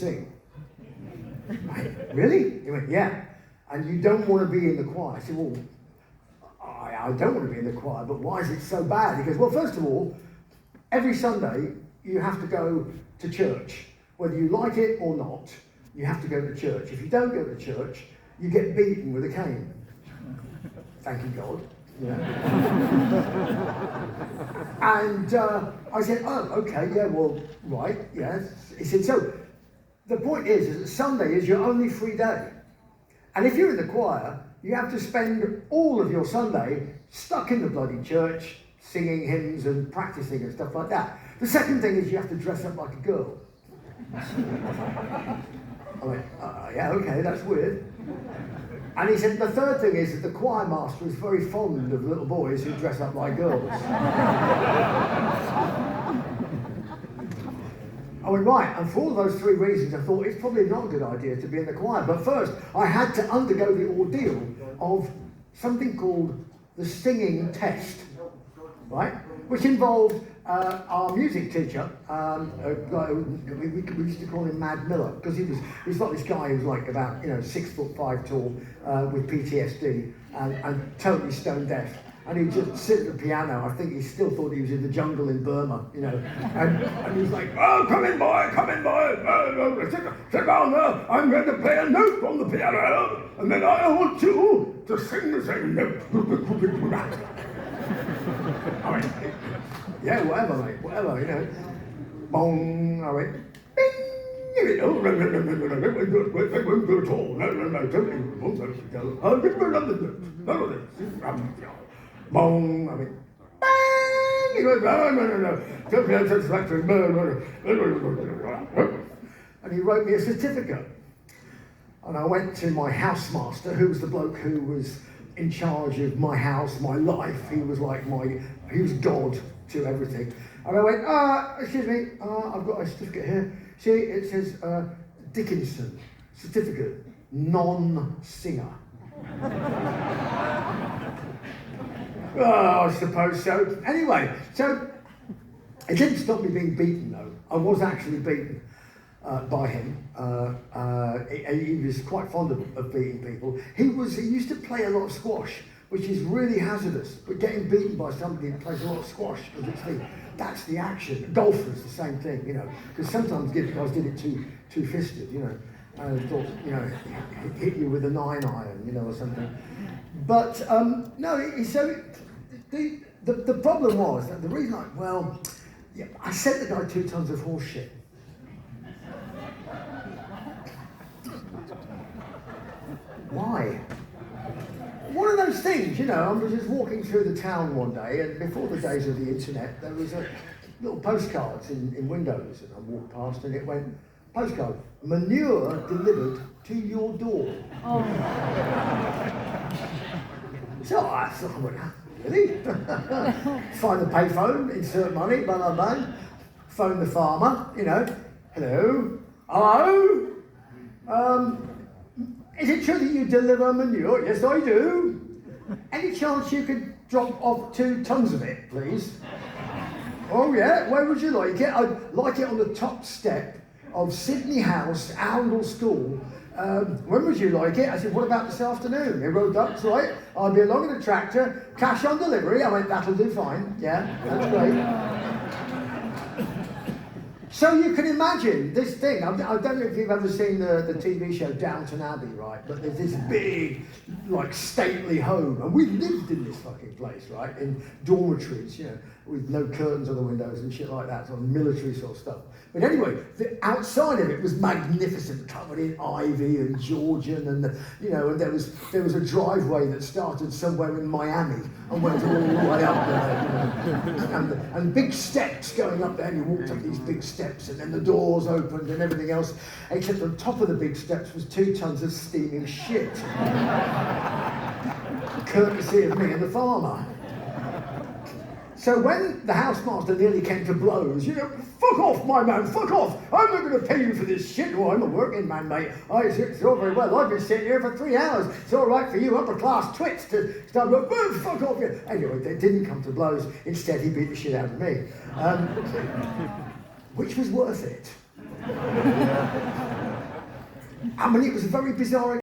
sing. Right? Really? He went, yeah. And you don't want to be in the choir. I said, well, I don't want to be in the choir, but why is it so bad? He goes, well, first of all, every Sunday you have to go to church. Whether you like it or not, you have to go to church. If you don't go to church, you get beaten with a cane. Thank you, God. Yeah. And I said, oh, okay, yeah, well, right, yes. He said, so the point is that Sunday is your only free day. And if you're in the choir, you have to spend all of your Sunday stuck in the bloody church, singing hymns and practicing and stuff like that. The second thing is you have to dress up like a girl. I went, yeah, okay, that's weird. And he said, the third thing is that the choir master is very fond of little boys who dress up like girls. I went, right, and for all of those three reasons, I thought it's probably not a good idea to be in the choir. But first, I had to undergo the ordeal of something called the singing test, right? Which involved our music teacher, we used to call him Mad Miller, because he's like this guy who's like about 6'5" tall, with PTSD and totally stone deaf. And he'd just sit at the piano. I think he still thought he was in the jungle in Burma, and he was like, oh, come in, boy, sit down there. I'm going to play a note on the piano, and then I want you to sing the same note. I went, yeah, whatever, mate, whatever, Bong, I went, bing. Bong, I went, bang! He went, no. And he wrote me a certificate. And I went to my housemaster, who was the bloke who was in charge of my house, my life. He was like he was God to everything. And I went, excuse me, I've got a certificate here. See, it says Dickinson, certificate, non-singer. I suppose so. Anyway, so it didn't stop me being beaten, though. I was actually beaten by him. He was quite fond of beating people. He used to play a lot of squash, which is really hazardous. But getting beaten by somebody who plays a lot of squash, because that's the action. Golfers, the same thing, because sometimes guys did it two-fisted, and thought, hit you with a 9-iron, or something. But no, so the problem was that the reason I sent the guy 2 tons of horse shit. Why? One of those things, I was just walking through the town one day, and before the days of the internet, there was little postcards in windows, and I walked past, and it went, postcard, manure delivered to your door. Oh. So I thought, really? Find the payphone, insert money, blah, blah, blah. Phone the farmer, hello? Is it true that you deliver manure? Yes, I do. Any chance you could drop off 2 tons of it, please? Oh yeah, where would you like it? I'd like it on the top step of Sydney House, Oundle School. When would you like it? I said, what about this afternoon? He wrote up, right, I'll be along in a tractor, cash on delivery. I went, that'll do fine. Yeah, that's great. So you can imagine this thing. I don't know if you've ever seen the TV show Downton Abbey, right? But there's this big, stately home. And we lived in this fucking place, right? In dormitories, with no curtains on the windows and shit like that, sort of military sort of stuff. But anyway, the outside of it was magnificent, covered in ivy and Georgian, and and there was a driveway that started somewhere in Miami and went all the way up there, and big steps going up there, and you walked up these big steps, and then the doors opened and everything else, except on top of the big steps was 2 tons of steaming shit, courtesy of me and the farmer. So when the housemaster nearly came to blows, fuck off, my man, fuck off. I'm not going to pay you for this shit. Well, I'm a working man, mate. It's all very well. I've been sitting here for 3 hours. It's all right for you upper-class twits to start going, fuck off. Anyway, they didn't come to blows. Instead, he beat the shit out of me, which was worth it. I mean, it was a very bizarre